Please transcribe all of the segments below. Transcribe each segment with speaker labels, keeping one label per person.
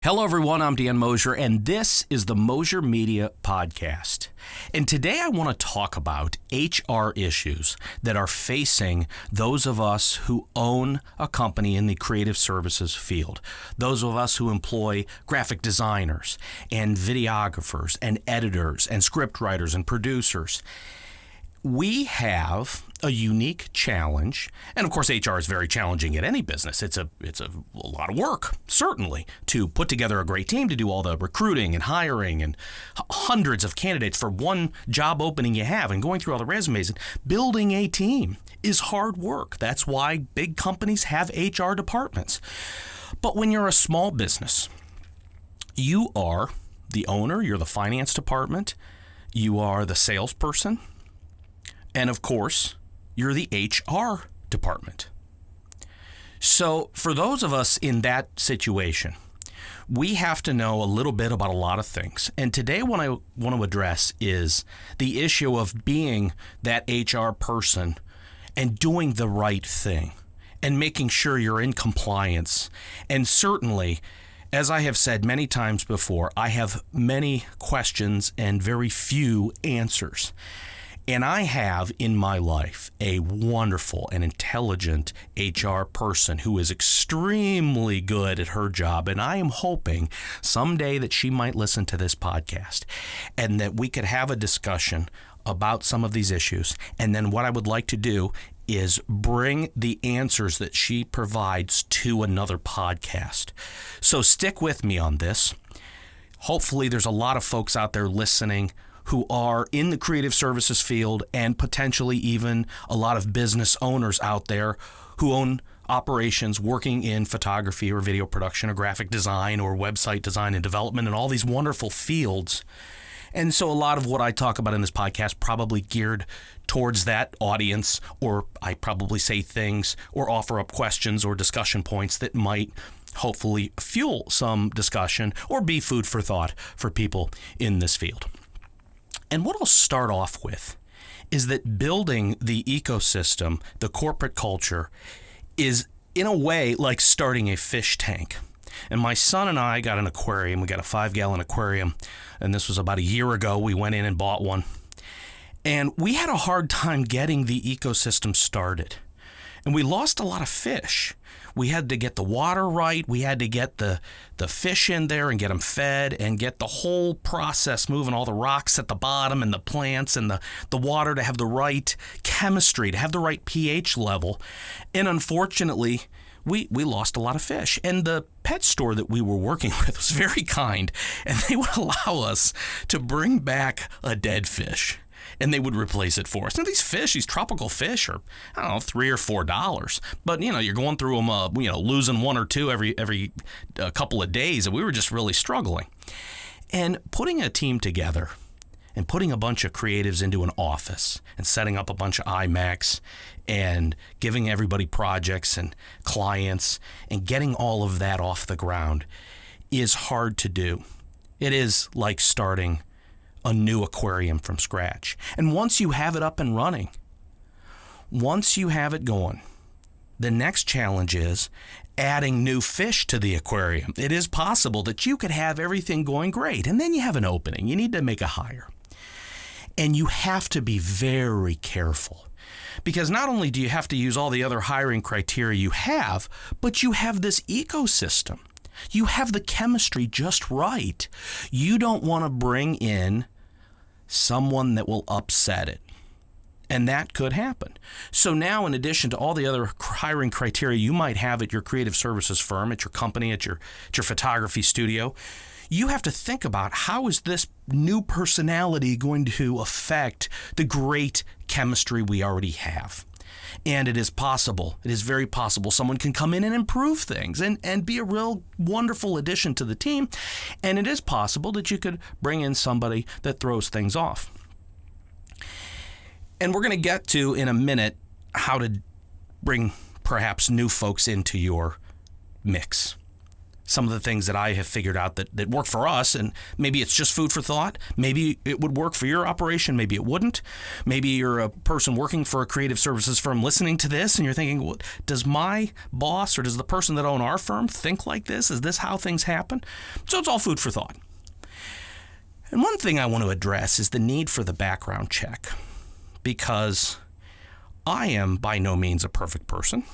Speaker 1: Hello, everyone. I'm Dan Mosher, and this is the Mosher Media Podcast. And today I want to talk about HR issues that are facing those of us who own a company in the creative services field, those of us who employ graphic designers and videographers and editors and script writers and producers. We have a unique challenge, and of course HR is very challenging at any business. It's a lot of work, certainly, to put together a great team, to do all the recruiting and hiring and hundreds of candidates for one job opening you have, and going through all the resumes. And building a team is hard work. That's why big companies have HR departments. But when you're a small business, you are the owner, you're the finance department, you are the salesperson, and of course, you're the HR department. So for those of us in that situation, we have to know a little bit about a lot of things. And today what I want to address is the issue of being that HR person and doing the right thing and making sure you're in compliance. And certainly, as I have said many times before, I have many questions and very few answers. And I have in my life a wonderful and intelligent HR person who is extremely good at her job. And I am hoping someday that she might listen to this podcast and that we could have a discussion about some of these issues. And then what I would like to do is bring the answers that she provides to another podcast. So stick with me on this. Hopefully there's a lot of folks out there listening who are in the creative services field, and potentially even a lot of business owners out there who own operations working in photography or video production or graphic design or website design and development and all these wonderful fields. And so a lot of what I talk about in this podcast probably geared towards that audience, or I probably say things or offer up questions or discussion points that might hopefully fuel some discussion or be food for thought for people in this field. And what I'll start off with is that building the ecosystem, the corporate culture, is in a way like starting a fish tank. And my son and I got an aquarium. We got a 5-gallon aquarium, and this was about a year ago. We went in and bought one. And we had a hard time getting the ecosystem started. And we lost a lot of fish. We had to get the water right. We had to get the fish in there and get them fed and get the whole process moving, all the rocks at the bottom and the plants and the water to have the right chemistry, to have the right pH level. And unfortunately, we lost a lot of fish. And the pet store that we were working with was very kind, and they would allow us to bring back a dead fish. And they would replace it for us. Now, these tropical fish are, I don't know, $3 or $4. But, you're going through them, losing one or two every couple of days. And we were just really struggling. And putting a team together and putting a bunch of creatives into an office and setting up a bunch of iMacs and giving everybody projects and clients and getting all of that off the ground is hard to do. It is like starting a new aquarium from scratch. And once you have it up and running, once you have it going, the next challenge is adding new fish to the aquarium. It is possible that you could have everything going great, and then you have an opening. You need to make a hire. And you have to be very careful, because not only do you have to use all the other hiring criteria you have, but you have this ecosystem. You have the chemistry just right. You don't want to bring in someone that will upset it. And that could happen. So now, in addition to all the other hiring criteria you might have at your creative services firm, at your company, at your photography studio, you have to think about, how is this new personality going to affect the great chemistry we already have? And it is possible, it is very possible, someone can come in and improve things and be a real wonderful addition to the team. And it is possible that you could bring in somebody that throws things off. And we're going to get to, in a minute, how to bring perhaps new folks into your mix. some of the things that I have figured out that work for us, and maybe it's just food for thought. Maybe it would work for your operation. Maybe it wouldn't. Maybe you're a person working for a creative services firm listening to this, and you're thinking, well, does my boss or does the person that owns our firm think like this? Is this how things happen? So it's all food for thought. And one thing I want to address is the need for the background check, because I am by no means a perfect person.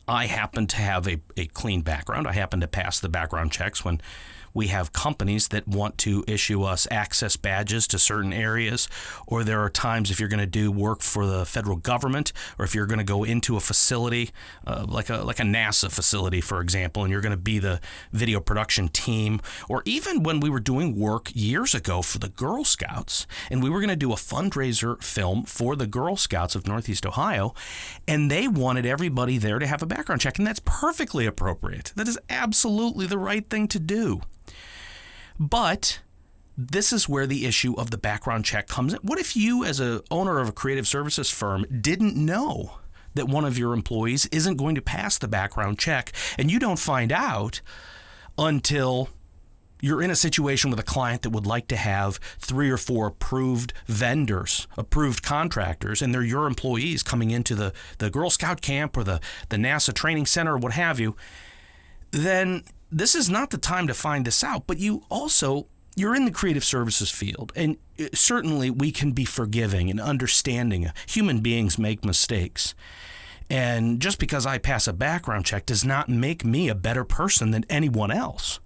Speaker 1: I happen to have a clean background. I happen to pass the background checks when we have companies that want to issue us access badges to certain areas, or there are times if you're going to do work for the federal government, or if you're going to go into a facility like a NASA facility, for example, and you're going to be the video production team, or even when we were doing work years ago for the Girl Scouts, and we were going to do a fundraiser film for the Girl Scouts of Northeast Ohio, and they wanted everybody there to have a background check, and that's perfectly appropriate. That is absolutely the right thing to do. But this is where the issue of the background check comes in. What if you, as an owner of a creative services firm, didn't know that one of your employees isn't going to pass the background check, and you don't find out until you're in a situation with a client that would like to have 3 or 4 approved vendors, approved contractors, and they're your employees coming into the Girl Scout camp or the NASA training center or what have you, then this is not the time to find this out. But you're in the creative services field, and certainly we can be forgiving and understanding. Human beings make mistakes. And just because I pass a background check does not make me a better person than anyone else.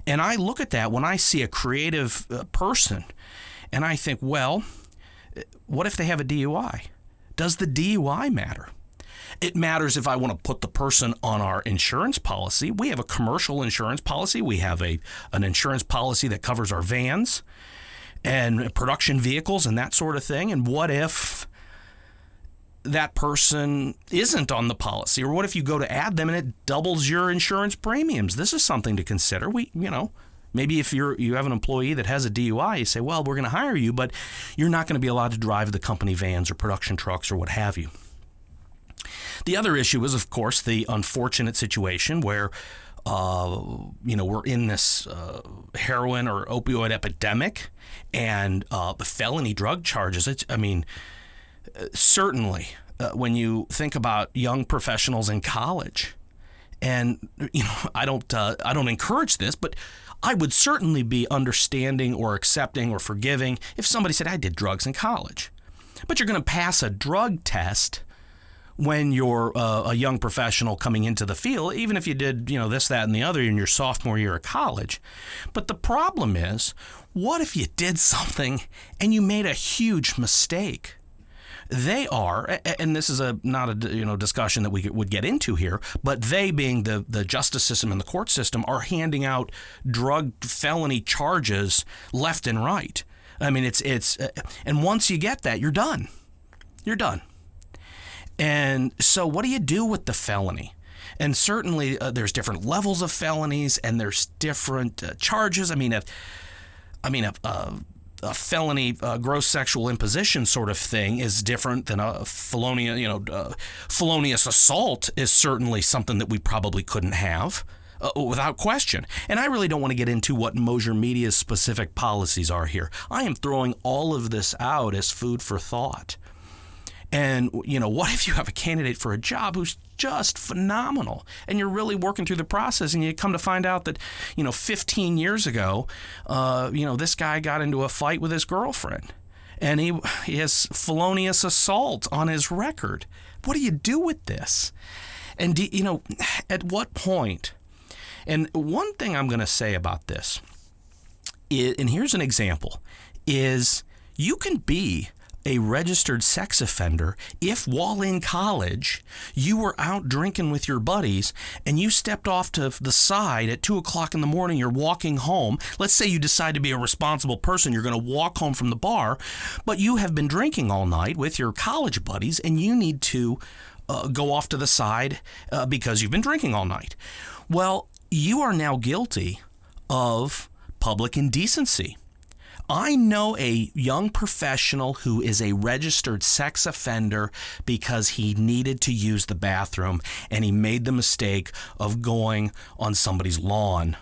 Speaker 1: And I look at that when I see a creative person, and I think, well, what if they have a DUI? Does the DUI matter? It matters if I want to put the person on our insurance policy. We have a commercial insurance policy. We have an insurance policy that covers our vans and production vehicles and that sort of thing. And what if that person isn't on the policy? Or what if you go to add them and it doubles your insurance premiums? This is something to consider. Maybe if you have an employee that has a DUI, you say, well, we're going to hire you, but you're not going to be allowed to drive the company vans or production trucks or what have you. The other issue is, of course, the unfortunate situation where, we're in this heroin or opioid epidemic, and the felony drug charges. Certainly, when you think about young professionals in college, and I don't encourage this, but I would certainly be understanding or accepting or forgiving if somebody said, I did drugs in college. But you're going to pass a drug test when you're a young professional coming into the field, even if you did, this, that, and the other in your sophomore year of college. But the problem is, what if you did something and you made a huge mistake? They are, and this is not a discussion that we would get into here, but they, being the justice system and the court system, are handing out drug felony charges left and right. I mean, it's and once you get that, you're done. You're done. And so what do you do with the felony? And certainly there's different levels of felonies, and there's different charges. A felony gross sexual imposition sort of thing is different than a felonious assault is certainly something that we probably couldn't have without question. And I really don't want to get into what Mosher Media's specific policies are here. I am throwing all of this out as food for thought. And, what if you have a candidate for a job who's just phenomenal, and you're really working through the process, and you come to find out that, 15 years ago, this guy got into a fight with his girlfriend, and he has felonious assault on his record. What do you do with this? And, at what point? And one thing I'm going to say about this, and here's an example, is you can be a registered sex offender if, while in college, you were out drinking with your buddies and you stepped off to the side at 2 o'clock in the morning. You're walking home. Let's say you decide to be a responsible person. You're going to walk home from the bar, but you have been drinking all night with your college buddies, and you need to go off to the side because you've been drinking all night. Well, you are now guilty of public indecency I know a young professional who is a registered sex offender because he needed to use the bathroom and he made the mistake of going on somebody's lawn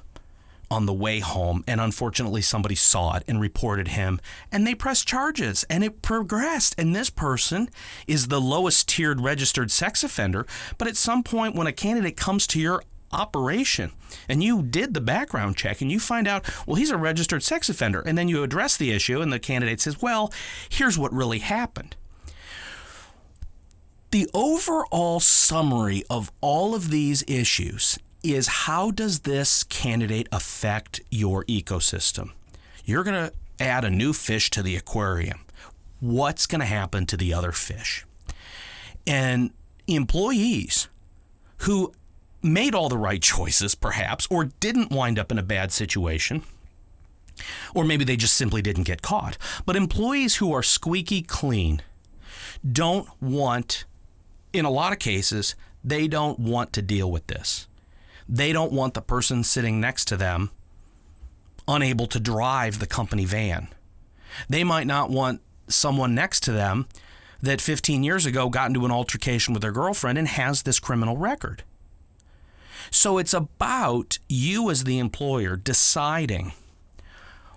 Speaker 1: on the way home, and unfortunately somebody saw it and reported him, and they pressed charges, and it progressed. And this person is the lowest tiered registered sex offender, but at some point when a candidate comes to your operation and you did the background check and you find out, well, he's a registered sex offender, and then you address the issue and the candidate says, well, here's what really happened. The overall summary of all of these issues is, how does this candidate affect your ecosystem? You're going to add a new fish to the aquarium. What's going to happen to the other fish? And employees who made all the right choices, perhaps, or didn't wind up in a bad situation, or maybe they just simply didn't get caught. But employees who are squeaky clean don't want, in a lot of cases, they don't want to deal with this. They don't want the person sitting next to them unable to drive the company van. They might not want someone next to them that 15 years ago got into an altercation with their girlfriend and has this criminal record. So it's about you as the employer deciding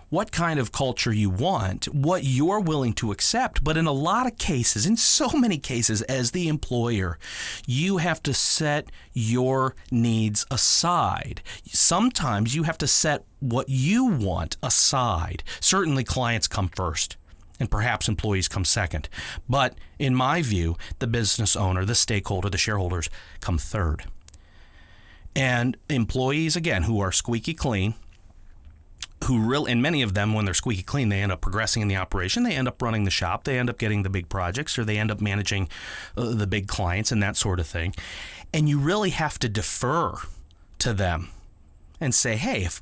Speaker 1: what kind of culture you want, what you're willing to accept. But in a lot of cases, in so many cases, as the employer, you have to set your needs aside. Sometimes you have to set what you want aside. Certainly clients come first, and perhaps employees come second. But in my view, the business owner, the stakeholder, the shareholders come third. And employees, again, who are squeaky clean, and many of them, when they're squeaky clean, they end up progressing in the operation. They end up running the shop. They end up getting the big projects, or they end up managing the big clients and that sort of thing. And you really have to defer to them and say, hey, if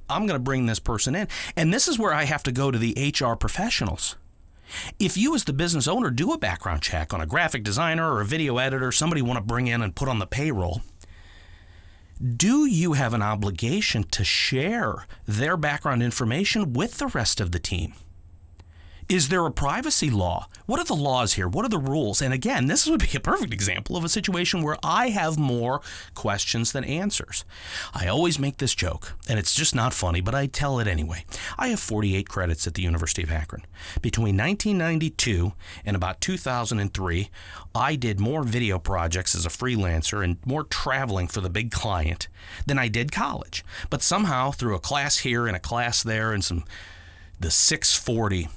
Speaker 1: I'm going to bring this person in. And this is where I have to go to the HR professionals. If you as the business owner do a background check on a graphic designer or a video editor, somebody you want to bring in and put on the payroll, do you have an obligation to share their background information with the rest of the team? Is there a privacy law? What are the laws here? What are the rules? And again, this would be a perfect example of a situation where I have more questions than answers. I always make this joke, and it's just not funny, but I tell it anyway. I have 48 credits at the University of Akron. Between 1992 and about 2003, I did more video projects as a freelancer and more traveling for the big client than I did college. But somehow, through a class here and a class there and the 640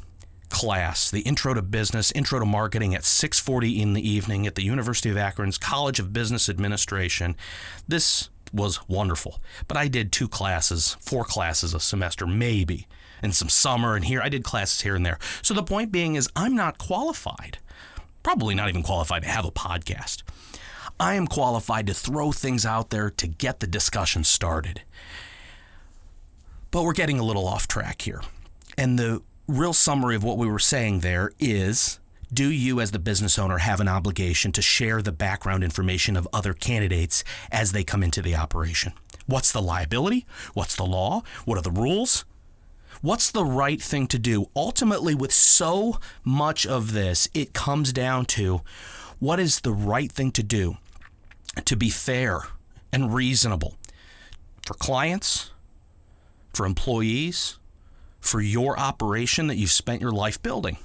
Speaker 1: class, the Intro to Business, Intro to Marketing at 6:40 in the evening at the University of Akron's College of Business Administration. This was wonderful. But I did 4 classes a semester, maybe, and some summer, and here I did classes here and there. So the point being is I'm not qualified, probably not even qualified to have a podcast. I am qualified to throw things out there to get the discussion started. But we're getting a little off track here. And the real summary of what we were saying there is, do you as the business owner have an obligation to share the background information of other candidates as they come into the operation? What's the liability? What's the law? What are the rules? What's the right thing to do? Ultimately, with so much of this, it comes down to what is the right thing to do to be fair and reasonable for clients, for employees, for your operation that you've spent your life building.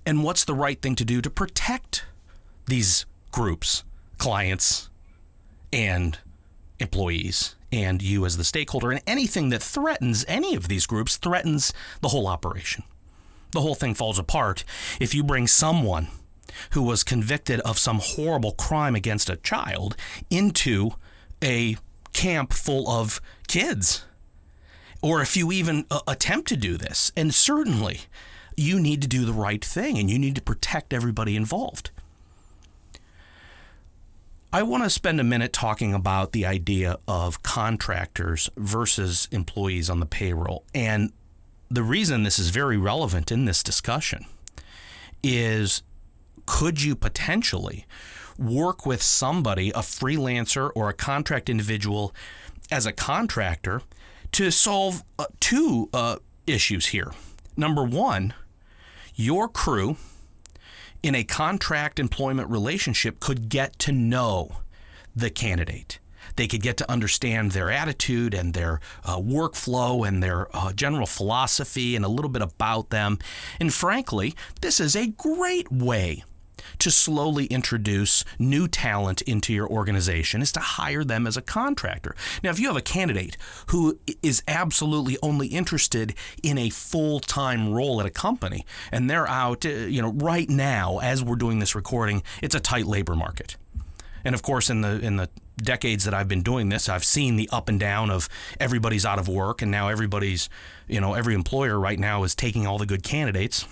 Speaker 1: And what's the right thing to do to protect these groups, clients, and employees, and you as the stakeholder, and anything that threatens any of these groups threatens the whole operation. The whole thing falls apart if you bring someone who was convicted of some horrible crime against a child into a camp full of kids. Or if you even attempt to do this. And certainly, you need to do the right thing, and you need to protect everybody involved. I want to spend a minute talking about the idea of contractors versus employees on the payroll. And the reason this is very relevant in this discussion is, could you potentially work with somebody, a freelancer or a contract individual as a contractor, to solve two issues here. Number one, your crew in a contract employment relationship could get to know the candidate. They could get to understand their attitude and their workflow and their general philosophy and a little bit about them. And frankly, this is a great way to slowly introduce new talent into your organization, is to hire them as a contractor. Now, if you have a candidate who is absolutely only interested in a full-time role at a company, and they're out, right now, as we're doing this recording, it's a tight labor market. And of course, in the decades that I've been doing this, I've seen the up and down of everybody's out of work, and now everybody's, every employer right now is taking all the good candidates.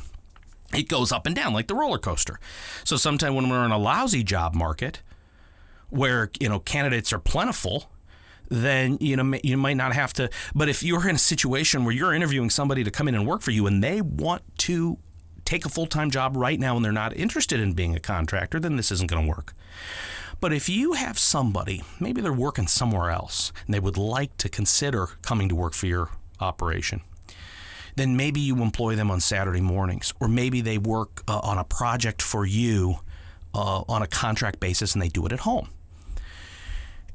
Speaker 1: It goes up and down like the roller coaster. So sometimes when we're in a lousy job market where, candidates are plentiful, then, you might not have to. But if you're in a situation where you're interviewing somebody to come in and work for you and they want to take a full-time job right now and they're not interested in being a contractor, then this isn't going to work. But if you have somebody, maybe they're working somewhere else and they would like to consider coming to work for your operation, then maybe you employ them on Saturday mornings, or maybe they work on a project for you on a contract basis and they do it at home.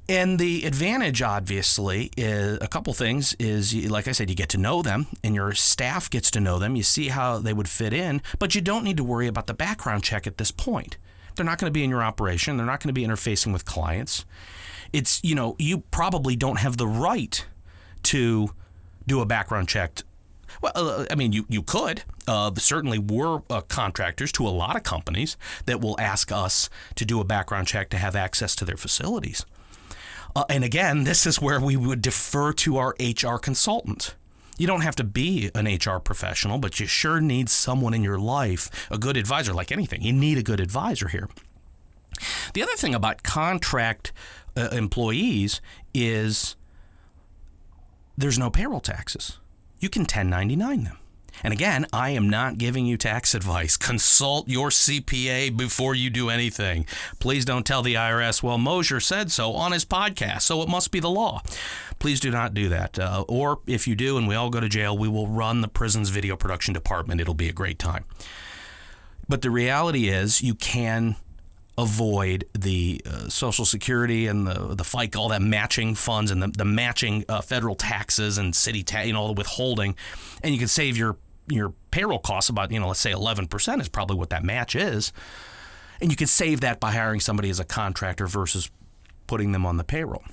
Speaker 1: And the advantage, obviously, is a couple things. Like I said, you get to know them and your staff gets to know them. You see how they would fit in, but you don't need to worry about the background check at this point. They're not going to be in your operation. They're not going to be interfacing with clients. It's, you probably don't have the right to do a background check. Well, you could. Certainly we're contractors to a lot of companies that will ask us to do a background check to have access to their facilities. And again, this is where we would defer to our HR consultant. You don't have to be an HR professional, but you sure need someone in your life, a good advisor. Like anything, you need a good advisor here. The other thing about contract employees is there's no payroll taxes. You can 1099 them. And again, I am not giving you tax advice. Consult your CPA before you do anything. Please don't tell the IRS, well, Mosher said so on his podcast, so it must be the law. Please do not do that. Or if you do and we all go to jail, we will run the prison's video production department. It'll be a great time. But the reality is you can avoid the Social Security and the FICA, all that matching funds and the matching federal taxes and city tax, all the withholding, and you can save your payroll costs about, let's say 11% is probably what that match is, and you can save that by hiring somebody as a contractor versus putting them on the payroll.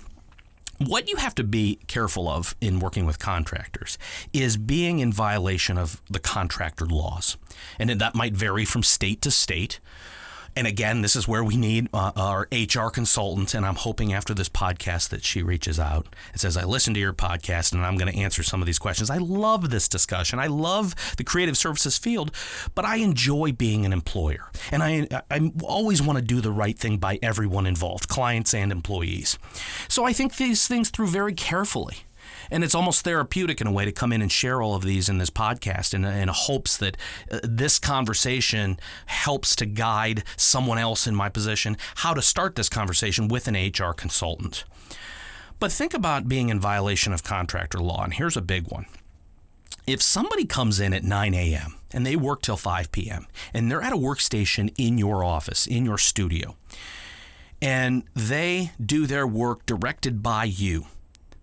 Speaker 1: What you have to be careful of in working with contractors is being in violation of the contractor laws, and that might vary from state to state. And again, this is where we need our HR consultant, and I'm hoping after this podcast that she reaches out and says, I listened to your podcast and I'm going to answer some of these questions. I love this discussion. I love the creative services field, but I enjoy being an employer. And I always want to do the right thing by everyone involved, clients and employees. So I think these things through very carefully. And it's almost therapeutic in a way to come in and share all of these in this podcast in hopes that this conversation helps to guide someone else in my position how to start this conversation with an HR consultant. But think about being in violation of contractor law, and here's a big one. If somebody comes in at 9 a.m. and they work till 5 p.m. and they're at a workstation in your office, in your studio, and they do their work directed by you,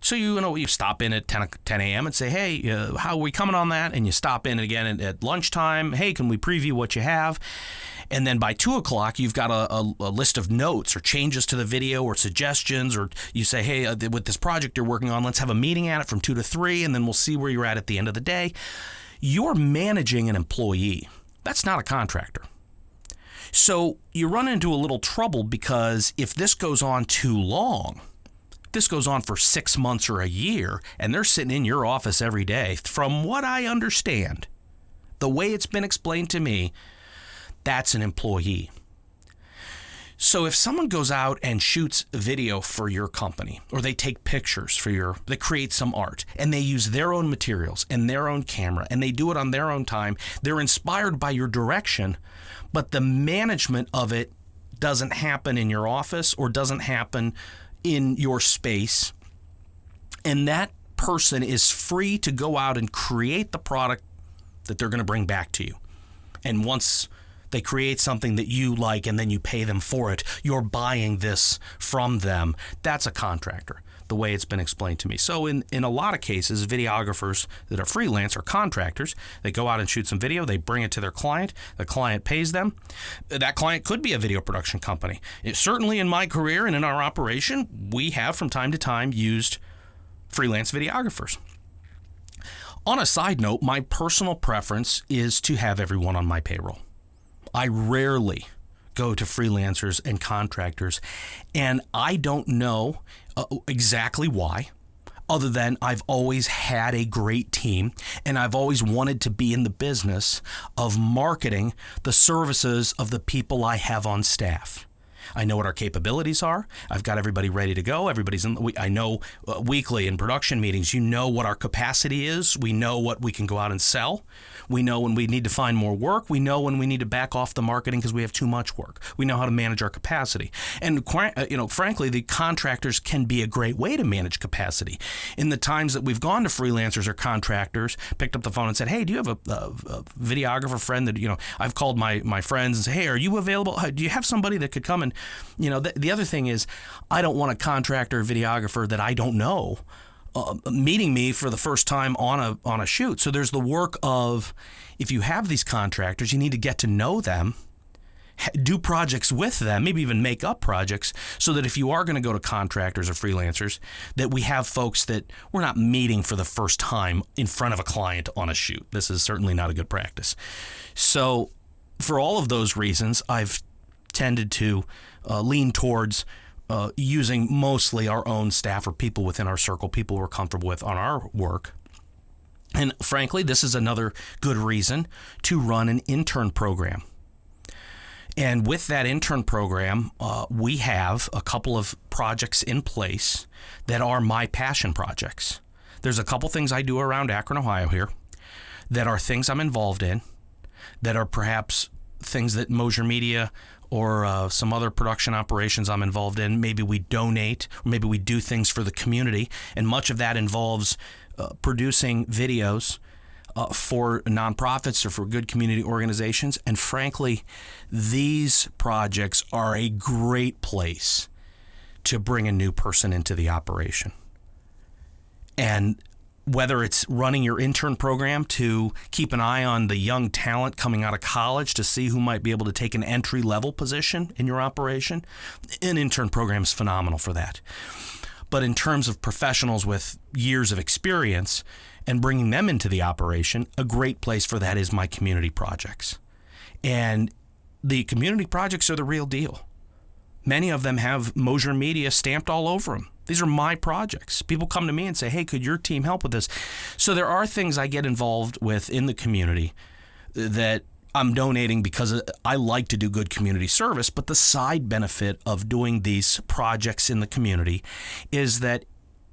Speaker 1: so you stop in at 10 a.m. and say, hey, how are we coming on that? And you stop in again at lunchtime. Hey, can we preview what you have? And then by 2 o'clock, you've got a list of notes or changes to the video or suggestions, or you say, hey, with this project you're working on, let's have a meeting at it from 2 to 3, and then we'll see where you're at the end of the day. You're managing an employee. That's not a contractor. So you run into a little trouble because if this goes on too long, this goes on for 6 months or a year, and they're sitting in your office every day, from what I understand, the way it's been explained to me, that's an employee. So if someone goes out and shoots a video for your company, or they take pictures they create some art, and they use their own materials and their own camera, and they do it on their own time, they're inspired by your direction, but the management of it doesn't happen in your office or doesn't happen in your space, and that person is free to go out and create the product that they're going to bring back to you. And once they create something that you like and then you pay them for it, you're buying this from them. That's a contractor, the way it's been explained to me. So in a lot of cases, videographers that are freelance are contractors. They go out and shoot some video. They bring it to their client. The client pays them. That client could be a video production company. Certainly in my career and in our operation, we have from time to time used freelance videographers. On a side note, my personal preference is to have everyone on my payroll. I rarely go to freelancers and contractors, and I don't know exactly why, other than I've always had a great team, and I've always wanted to be in the business of marketing the services of the people I have on staff. I know what our capabilities are. I've got everybody ready to go. I know weekly in production meetings, you know what our capacity is. We know what we can go out and sell. We know when we need to find more work. We know when we need to back off the marketing because we have too much work. We know how to manage our capacity. And frankly, the contractors can be a great way to manage capacity. In the times that we've gone to freelancers or contractors, picked up the phone and said, "Hey, do you have a videographer friend that I've called my friends and say, hey, are you available? Do you have somebody that could come and the other thing is, I don't want a contractor or videographer that I don't know meeting me for the first time on a shoot. So there's the work of, if you have these contractors, you need to get to know them, do projects with them, maybe even make up projects, so that if you are going to go to contractors or freelancers, that we have folks that we're not meeting for the first time in front of a client on a shoot. This is certainly not a good practice. So for all of those reasons, I've tended to lean towards using mostly our own staff or people within our circle, people we're comfortable with on our work. And frankly, this is another good reason to run an intern program. And with that intern program, we have a couple of projects in place that are my passion projects. There's a couple things I do around Akron, Ohio here that are things I'm involved in, that are perhaps things that Mosher Media or some other production operations I'm involved in. Maybe we donate, or maybe we do things for the community, and much of that involves producing videos for nonprofits or for good community organizations. And frankly, these projects are a great place to bring a new person into the operation. And whether it's running your intern program to keep an eye on the young talent coming out of college to see who might be able to take an entry-level position in your operation, an intern program is phenomenal for that. But in terms of professionals with years of experience and bringing them into the operation, a great place for that is my community projects. And the community projects are the real deal. Many of them have Mosher Media stamped all over them. These are my projects. People come to me and say, hey, could your team help with this? So there are things I get involved with in the community that I'm donating because I like to do good community service. But the side benefit of doing these projects in the community is that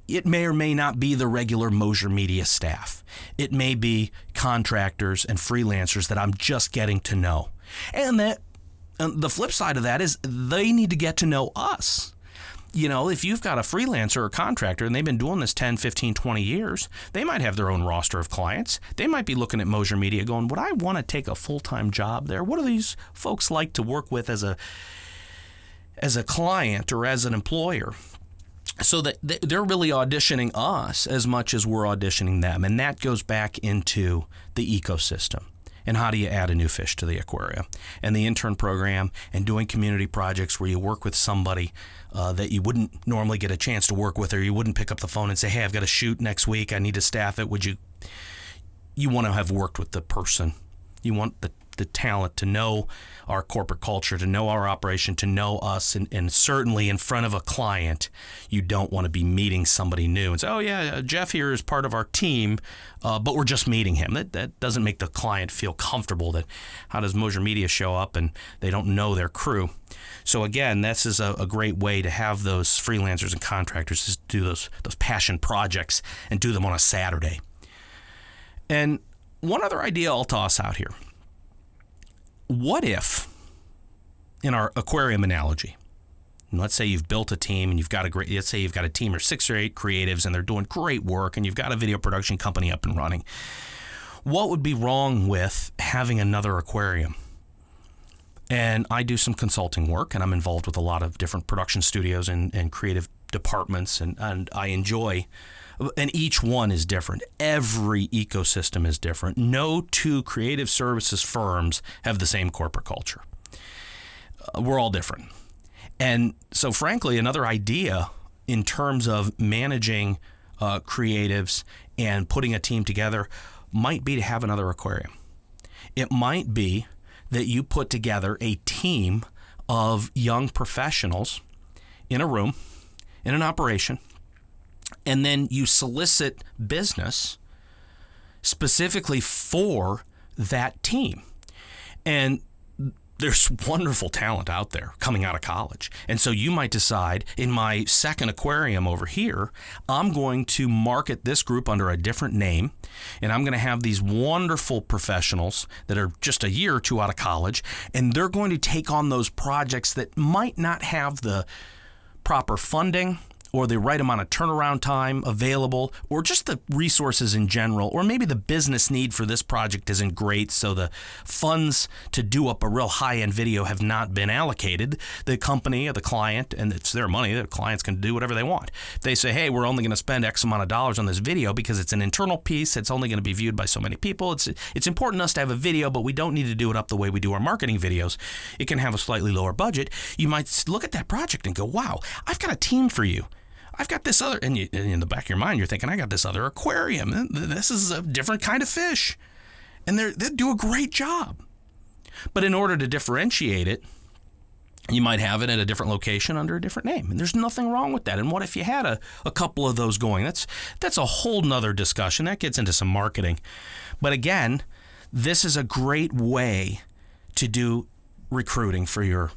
Speaker 1: it may or may not be the regular Mosher Media staff. It may be contractors and freelancers that I'm just getting to know. And the flip side of that is they need to get to know us. If you've got a freelancer or contractor and they've been doing this 10, 15, 20 years, they might have their own roster of clients. They might be looking at Mosher Media going, would I want to take a full-time job there? What do these folks like to work with as a client or as an employer? So that they're really auditioning us as much as we're auditioning them. And that goes back into the ecosystem. And how do you add a new fish to the aquarium? And the intern program and doing community projects where you work with somebody that you wouldn't normally get a chance to work with, or you wouldn't pick up the phone and say, hey, I've got a shoot next week, I need to staff it. You want to have worked with the person. You want the talent to know our corporate culture, to know our operation, to know us, and certainly in front of a client, you don't want to be meeting somebody new and say, oh yeah, Jeff here is part of our team, but we're just meeting him. That doesn't make the client feel comfortable. That how does Mosher Media show up and they don't know their crew? So again, this is a great way to have those freelancers and contractors just do those passion projects and do them on a Saturday. And one other idea I'll toss out here. What if, in our aquarium analogy, And let's say you've built a team and let's say you've got a team of 6 or 8 creatives and they're doing great work and you've got a video production company up and running. What would be wrong with having another Aquarium? And I do some consulting work and I'm involved with a lot of different production studios and creative departments and I enjoy, and each one is different. Every ecosystem is different. No 2 creative services firms have the same corporate culture. We're all different. And so frankly, another idea in terms of managing creatives and putting a team together might be to have another Aquarium. It might be that you put together a team of young professionals in a room, in an operation, and then you solicit business specifically for that team. And there's wonderful talent out there coming out of college. And so you might decide, in my second Aquarium over here, I'm going to market this group under a different name, and I'm going to have these wonderful professionals that are just a year or 2 out of college, and they're going to take on those projects that might not have the proper funding or the right amount of turnaround time available, or just the resources in general, or maybe the business need for this project isn't great, so the funds to do up a real high-end video have not been allocated. The company or the client, and it's their money, the clients can do whatever they want. If they say, hey, we're only going to spend X amount of dollars on this video because it's an internal piece, it's only going to be viewed by so many people, it's important to us to have a video, but we don't need to do it up the way we do our marketing videos. It can have a slightly lower budget. You might look at that project and go, wow, I've got a team for you. I've got this other, and in the back of your mind, you're thinking, I got this other Aquarium. This is a different kind of fish. And they do a great job. But in order to differentiate it, you might have it at a different location under a different name. And there's nothing wrong with that. And what if you had a couple of those going? That's a whole nother discussion. That gets into some marketing. But again, this is a great way to do recruiting for your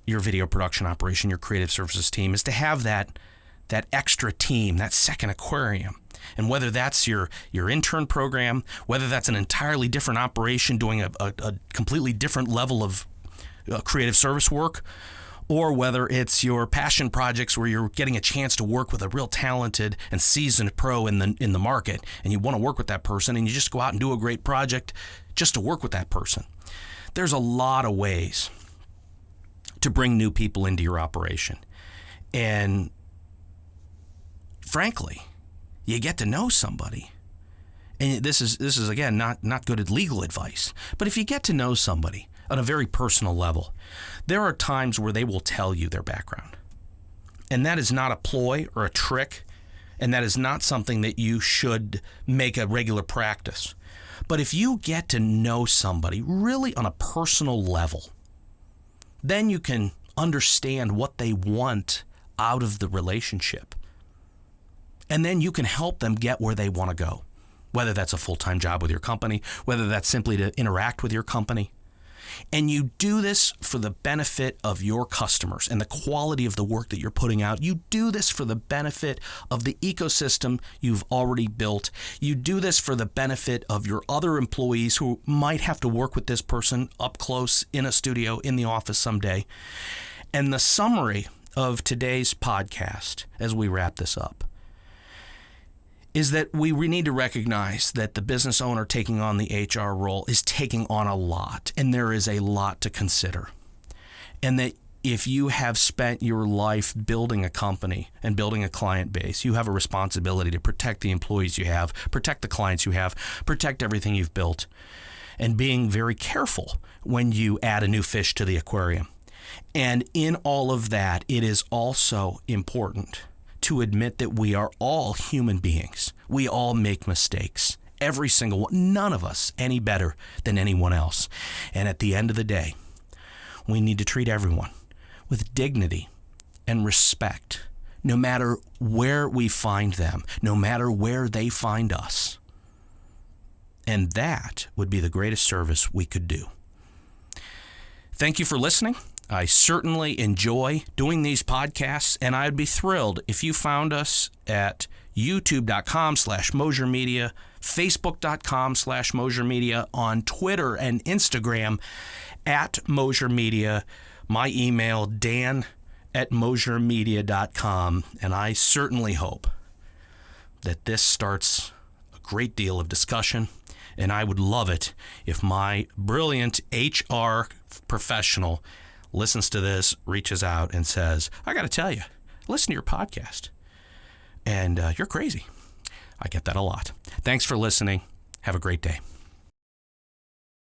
Speaker 1: video production operation, your creative services team, is to have that extra team, that second Aquarium. And whether that's your intern program, whether that's an entirely different operation doing a completely different level of creative service work, or whether it's your passion projects where you're getting a chance to work with a real talented and seasoned pro in the market, and you want to work with that person, and you just go out and do a great project just to work with that person. There's a lot of ways to bring new people into your operation. And frankly, you get to know somebody. And this is again not good at legal advice, but if you get to know somebody on a very personal level, there are times where they will tell you their background. And that is not a ploy or a trick, and that is not something that you should make a regular practice. But if you get to know somebody really on a personal level, then you can understand what they want out of the relationship. And then you can help them get where they want to go, whether that's a full-time job with your company, whether that's simply to interact with your company. And you do this for the benefit of your customers and the quality of the work that you're putting out. You do this for the benefit of the ecosystem you've already built. You do this for the benefit of your other employees who might have to work with this person up close in a studio, in the office someday. And the summary of today's podcast, as we wrap this up, is that we need to recognize that the business owner taking on the HR role is taking on a lot, and there is a lot to consider. And that if you have spent your life building a company and building a client base, you have a responsibility to protect the employees you have, protect the clients you have, protect everything you've built, and being very careful when you add a new fish to the aquarium. And in all of that, it is also important to admit that we are all human beings. We all make mistakes. Every single one. None of us any better than anyone else. And at the end of the day, we need to treat everyone with dignity and respect, no matter where we find them, no matter where they find us. And that would be the greatest service we could do. Thank you for listening. I certainly enjoy doing these podcasts, and I'd be thrilled if you found us at youtube.com/Mosher Media, facebook.com/Mosher Media, on Twitter and Instagram @Mosher Media. My email, Dan at moshermedia.com, and I certainly hope that this starts a great deal of discussion, and I would love it if my brilliant HR professional listens to this, reaches out, and says, I got to tell you, listen to your podcast, and you're crazy. I get that a lot. Thanks for listening. Have a great day.